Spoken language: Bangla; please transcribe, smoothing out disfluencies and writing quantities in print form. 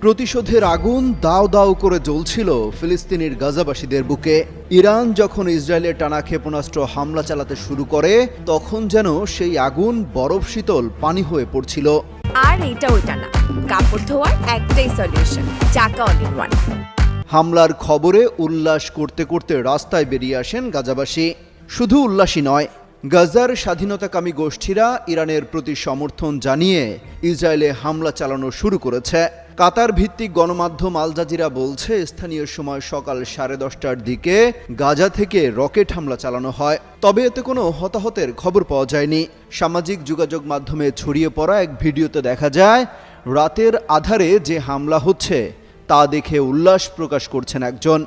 প্রতিশোধের আগুন দাও দাও করে জ্বলছিল ফিলিস্তিনের গাজাবাসীদের বুকে। ইরান যখন ইসরায়েলের টানা ক্ষেপণাস্ত্র হামলা চালাতে শুরু করে, তখন যেন সেই আগুন বরফ শীতল পানি হয়ে পড়ছিল। আর এটা ওইটা না, কাপড় ধোয়ার একটাই সলিউশন, চাকা অল ইন ওয়ান। হামলার খবরে উল্লাস করতে করতে রাস্তায় বেরিয়ে আসেন গাজাবাসী। শুধু উল্লাসই নয়, গাজার স্বাধীনতাকামী গোষ্ঠীরা ইরানের প্রতি সমর্থন জানিয়ে ইসরায়েলে হামলা চালানো শুরু করেছে। কাতার ভিত্তিক গণমাধ্যম আল জাজিরা বলছে, স্থানীয় সময় সকাল 10:30টার দিকে গাজা থেকে রকেট হামলা চালানো হয়। তবে এতে কোনো হতাহতের খবর পাওয়া যায়নি। সামাজিক যোগাযোগ মাধ্যমে ছড়িয়ে পড়া এক ভিডিওতে দেখা যায়, রাতের আধারে যে হামলা হচ্ছে তা দেখে উল্লাস প্রকাশ করছেন একজন।